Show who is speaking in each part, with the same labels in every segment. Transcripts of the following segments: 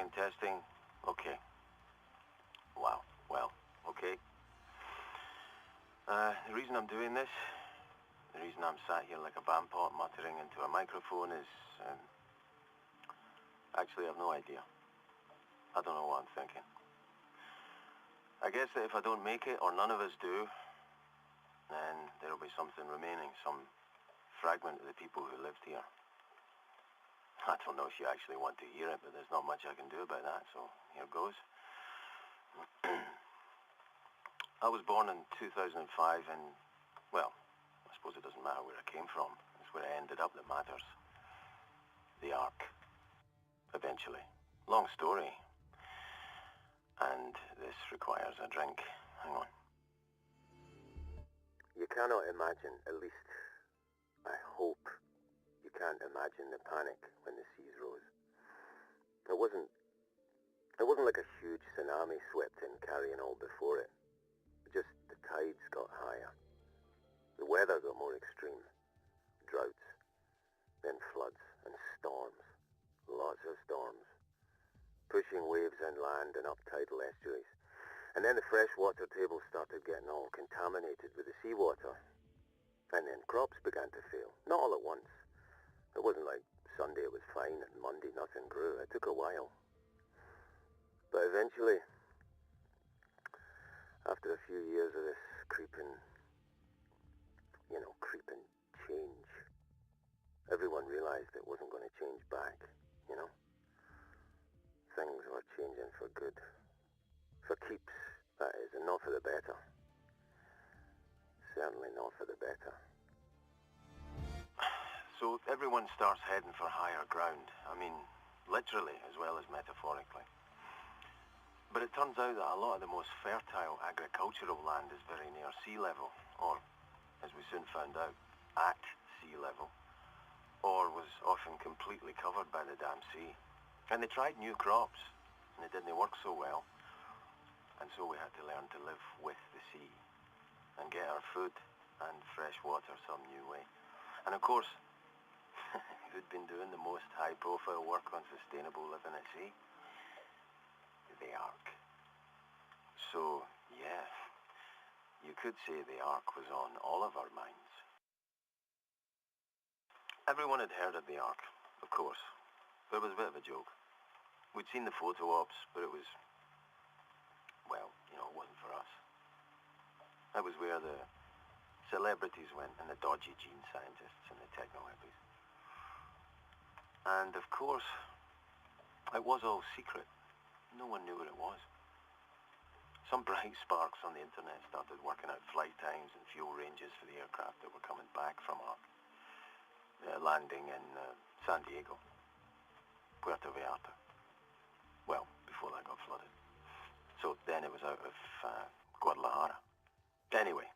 Speaker 1: and testing. Okay. Wow. Well, okay. The reason I'm doing this, the reason I'm sat here like a vampot muttering into a microphone is, actually I've no idea. I don't know what I'm thinking. I guess that if I don't make it, or none of us do, then there'll be something remaining, some fragment of the people who lived here. I don't know if you actually want to hear it, but there's not much I can do about that, so here goes. I was born in 2005 and, well, I suppose it doesn't matter where I came from. It's where I ended up that matters. The Ark. Eventually. Long story. And this requires a drink. Hang on. You cannot imagine, at least I hope you can't imagine the panic when the seas rose. It wasn't like a huge tsunami swept in carrying all before it. Just the tides got higher. The weather got more extreme. Droughts, then floods and storms. Lots of storms. Pushing waves inland and up tidal estuaries. And then the freshwater table started getting all contaminated with the seawater. And then crops began to fail. Not all at once. It wasn't like Sunday it was fine and Monday nothing grew. It took a while. But eventually, after a few years of this creeping change, everyone realized it wasn't going to change back, Things were changing for good. For keeps, that is, and not for the better. Certainly not for the better. So everyone starts heading for higher ground. I mean, literally as well as metaphorically. But it turns out that a lot of the most fertile agricultural land is very near sea level, or, as we soon found out, at sea level, or was often completely covered by the damn sea. And they tried new crops, and it didn't work so well. And so we had to learn to live with the sea, and get our food and fresh water some new way. And of course, who'd been doing the most high-profile work on sustainable living at sea? The Ark. So, yeah, you could say the Ark was on all of our minds. Everyone had heard of the Ark, of course, but it was a bit of a joke. We'd seen the photo ops, but it was, well, it wasn't for us. That was where the celebrities went, and the dodgy gene scientists and the techno-hippies. And of course, it was all secret. No one knew what it was. Some bright sparks on the internet started working out flight times and fuel ranges for the aircraft that were coming back from our landing in San Diego, Puerto Vallarta. Well, before that got flooded. So then it was out of Guadalajara. Anyway,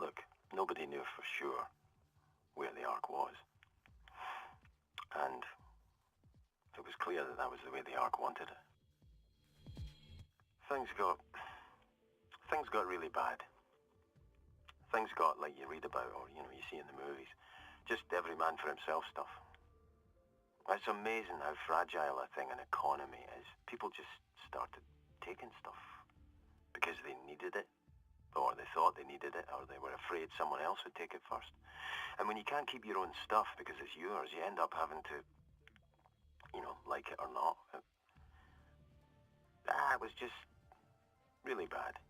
Speaker 1: look, nobody knew for sure where the Ark was. And it was clear that that was the way the Ark wanted it. Things got really bad. Things got like you read about or, you see in the movies. Just every man for himself stuff. It's amazing how fragile a thing an economy is. People just started taking stuff because they needed it, or they thought they needed it, or they were afraid someone else would take it first. And when you can't keep your own stuff because it's yours, you end up having to, like it or not. It was just really bad.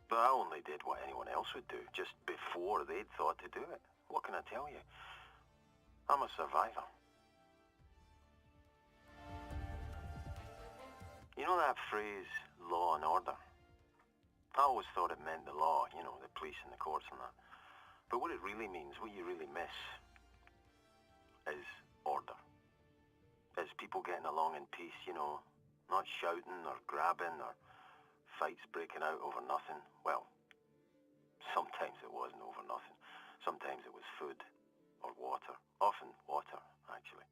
Speaker 1: But I only did what anyone else would do, just before they'd thought to do it. What can I tell you? I'm a survivor. You know that phrase, law and order? I always thought it meant the law, the police and the courts and that. But what it really means, what you really miss, is order. Is people getting along in peace, not shouting or grabbing or fights breaking out over nothing. Well, sometimes it wasn't over nothing. Sometimes it was food or water. Often water, actually.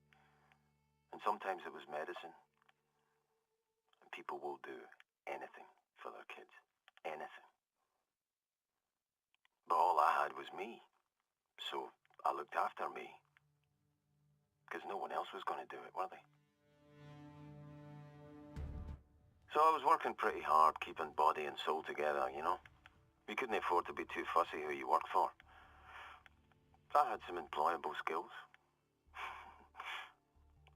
Speaker 1: And sometimes it was medicine. And people will do anything for their kids. Anything. But all I had was me. So I looked after me. Because no one else was going to do it, were they? So I was working pretty hard, keeping body and soul together, you know. You couldn't afford to be too fussy who you work for. I had some employable skills.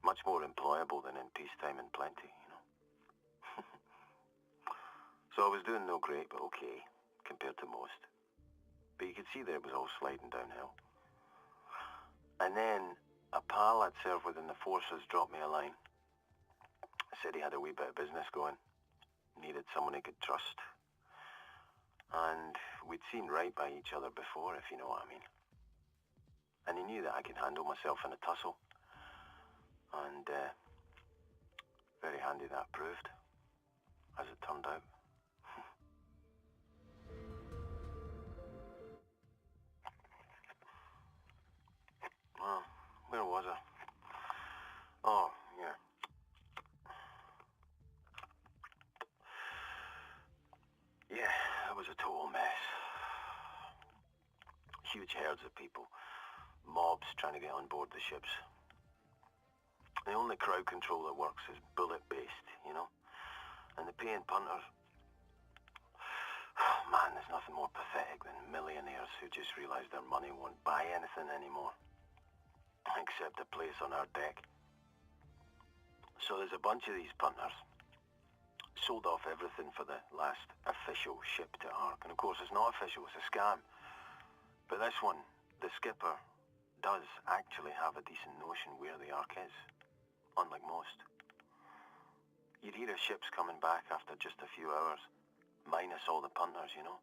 Speaker 1: Much more employable than in peacetime and plenty, you know. So I was doing no great, but okay, compared to most. But you could see that it was all sliding downhill. And then a pal I'd served with in the forces dropped me a line. Said he had a wee bit of business going. Needed someone he could trust. And we'd seen right by each other before, if you know what I mean. And he knew that I could handle myself in a tussle. And very handy that proved, as it turned out. Well, where was I? Oh, yeah. Yeah, it was a total mess. Huge herds of people. Mobs trying to get on board the ships. The only crowd control that works is bullet-based, you know? And the paying punters... Man, there's nothing more pathetic than millionaires who just realize their money won't buy anything anymore. Except a place on our deck. So there's a bunch of these punters. Sold off everything for the last official ship to Ark. And of course it's not official, it's a scam. But this one, the skipper, does actually have a decent notion where the Ark is. Unlike most. You'd hear of ships coming back after just a few hours, minus all the punters, you know.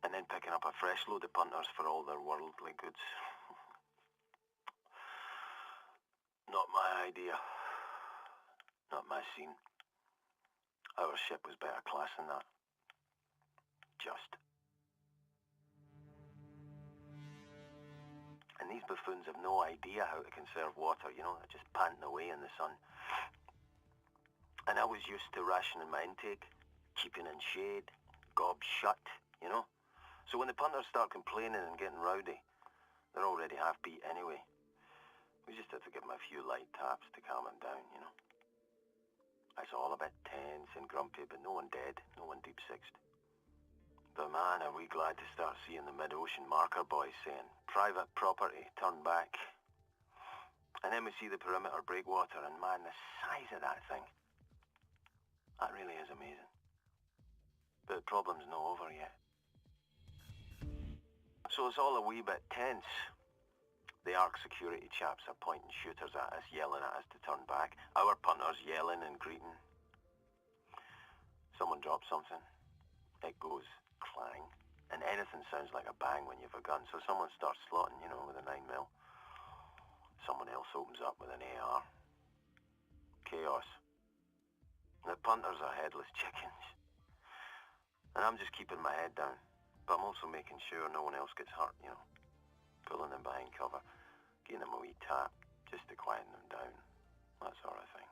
Speaker 1: And then picking up a fresh load of punters for all their worldly goods. Not my idea. Not my scene. Our ship was better class than that. Just. And these buffoons have no idea how to conserve water, you know, they're just panting away in the sun. And I was used to rationing my intake, keeping in shade, gobs shut, you know. So when the punters start complaining and getting rowdy, they're already half beat anyway. We just had to give them a few light taps to calm them down, you know. I was all a bit tense and grumpy, but no one dead, no one deep-sixed. But man, are we glad to start seeing the mid-ocean marker boys saying, private property, turn back. And then we see the perimeter breakwater, and man, the size of that thing. That really is amazing. But the problem's not over yet. So it's all a wee bit tense. The Ark security chaps are pointing shooters at us, yelling at us to turn back. Our punters yelling and greeting. Someone drops something. It goes clang. And anything sounds like a bang when you've a gun. So someone starts slotting, you know, with a 9mm. Someone else opens up with an AR. Chaos. The punters are headless chickens. And I'm just keeping my head down. But I'm also making sure no one else gets hurt, you know. Pulling them behind cover. Giving them a wee tap, just to quieten them down. That sort of thing.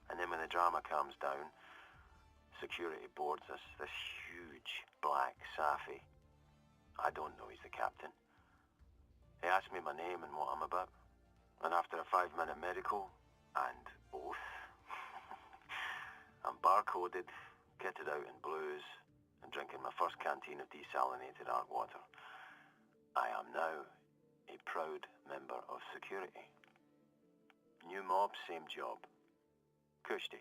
Speaker 1: And then when the drama calms down, security boards us this huge black Safi. I don't know he's the captain. He asked me my name and what I'm about. And after a 5-minute medical, and oath, I'm barcoded, kitted out in blues, and drinking my first canteen of desalinated Ark water. I am now a proud member of security. New mob, same job. Kushti.